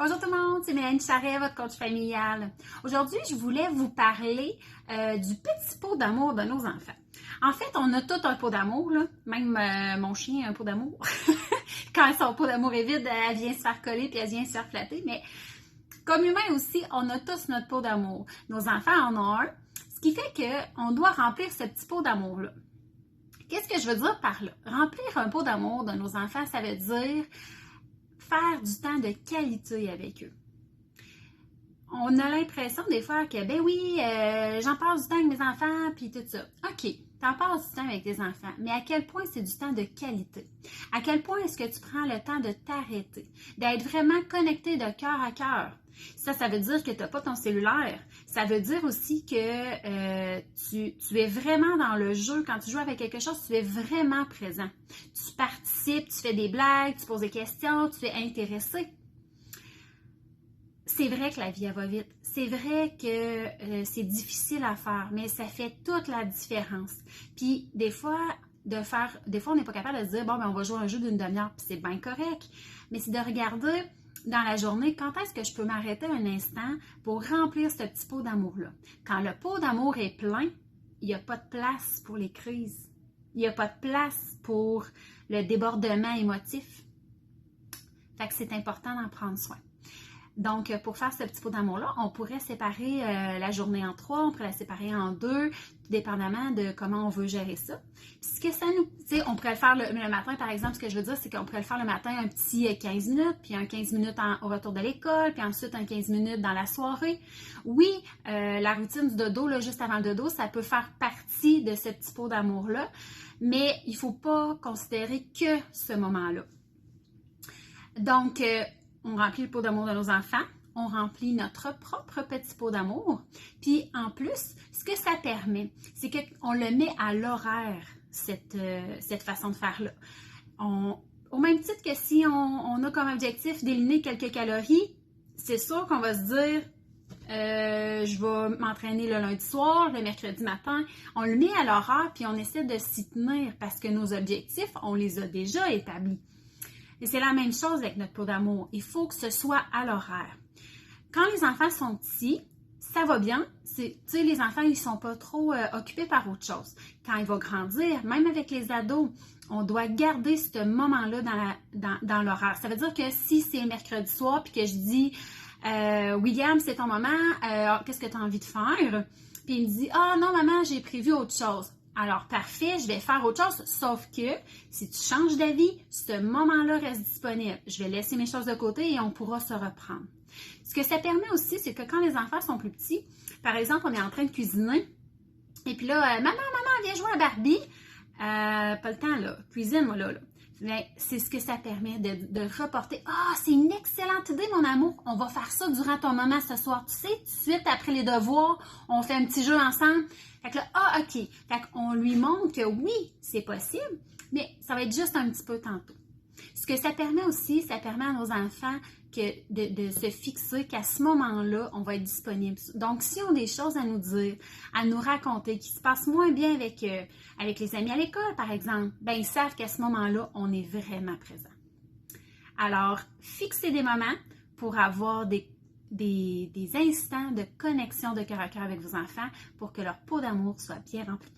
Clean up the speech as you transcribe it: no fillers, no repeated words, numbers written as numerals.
Bonjour tout le monde, c'est Mélanie Charret, votre coach familial. Aujourd'hui, je voulais vous parler du petit pot d'amour de nos enfants. En fait, on a tout un pot d'amour, là. Même mon chien a un pot d'amour. Quand son pot d'amour est vide, elle vient se faire coller puis elle vient se faire flatter. Mais comme humain aussi, on a tous notre pot d'amour. Nos enfants en ont un, ce qui fait qu'on doit remplir ce petit pot d'amour-là. Qu'est-ce que je veux dire par là? Remplir un pot d'amour de nos enfants, ça veut dire faire du temps de qualité avec eux. On a l'impression des fois que, ben oui, j'en passe du temps avec mes enfants, puis tout ça. OK, t'en passes du temps avec tes enfants, mais à quel point c'est du temps de qualité? À quel point est-ce que tu prends le temps de t'arrêter, d'être vraiment connecté de cœur à cœur? Ça veut dire que tu n'as pas ton cellulaire. Ça veut dire aussi que tu es vraiment dans le jeu. Quand tu joues avec quelque chose, tu es vraiment présent. Tu participes, tu fais des blagues, tu poses des questions, tu es intéressé. C'est vrai que la vie, elle va vite. C'est vrai que c'est difficile à faire, mais ça fait toute la différence. Puis, des fois, on n'est pas capable de se dire, bon, ben, on va jouer un jeu d'une demi-heure, puis c'est bien correct. Mais c'est de regarder dans la journée, quand est-ce que je peux m'arrêter un instant pour remplir ce petit pot d'amour-là? Quand le pot d'amour est plein, il n'y a pas de place pour les crises. Il n'y a pas de place pour le débordement émotif. Fait que c'est important d'en prendre soin. Donc, pour faire ce petit pot d'amour-là, on pourrait séparer la journée en 3, on pourrait la séparer en 2, dépendamment de comment on veut gérer ça. Puis ce que ça nous... Tu sais, on pourrait le faire le matin, par exemple, ce que je veux dire, c'est qu'on pourrait le faire le matin un petit 15 minutes, puis un 15 minutes au retour de l'école, puis ensuite un 15 minutes dans la soirée. Oui, la routine du dodo, là, juste avant le dodo, ça peut faire partie de ce petit pot d'amour-là, mais il ne faut pas considérer que ce moment-là. Donc, on remplit le pot d'amour de nos enfants, on remplit notre propre petit pot d'amour. Puis en plus, ce que ça permet, c'est qu'on le met à l'horaire, cette façon de faire-là. Au même titre que si on a comme objectif d'éliminer quelques calories, c'est sûr qu'on va se dire, je vais m'entraîner le lundi soir, le mercredi matin. On le met à l'horaire, puis on essaie de s'y tenir parce que nos objectifs, on les a déjà établis. Et c'est la même chose avec notre pot d'amour. Il faut que ce soit à l'horaire. Quand les enfants sont petits, ça va bien. Tu sais, les enfants, ils ne sont pas trop occupés par autre chose. Quand ils vont grandir, même avec les ados, on doit garder ce moment-là dans l'horaire. Ça veut dire que si c'est mercredi soir puis que je dis William, c'est ton moment, qu'est-ce que tu as envie de faire? Puis il me dit ah non, maman, j'ai prévu autre chose. Alors, parfait, je vais faire autre chose, sauf que si tu changes d'avis, ce moment-là reste disponible. Je vais laisser mes choses de côté et on pourra se reprendre. Ce que ça permet aussi, c'est que quand les enfants sont plus petits, par exemple, on est en train de cuisiner, et puis là, maman, viens jouer à Barbie. Pas le temps, là. Cuisine-moi là. Mais c'est ce que ça permet de reporter. Ah, c'est une excellente idée, mon amour. On va faire ça durant ton moment ce soir. Tu sais, tout de suite après les devoirs, on fait un petit jeu ensemble. Fait que là, OK. Fait qu'on lui montre que oui, c'est possible, mais ça va être juste un petit peu tantôt. Ce que ça permet aussi, ça permet à nos enfants de se fixer qu'à ce moment-là, on va être disponible. Donc, si on a des choses à nous dire, à nous raconter, qui se passent moins bien avec les amis à l'école, par exemple, ben ils savent qu'à ce moment-là, on est vraiment présent. Alors, fixez des moments pour avoir des instants de connexion de cœur à cœur avec vos enfants pour que leur pot d'amour soit bien rempli.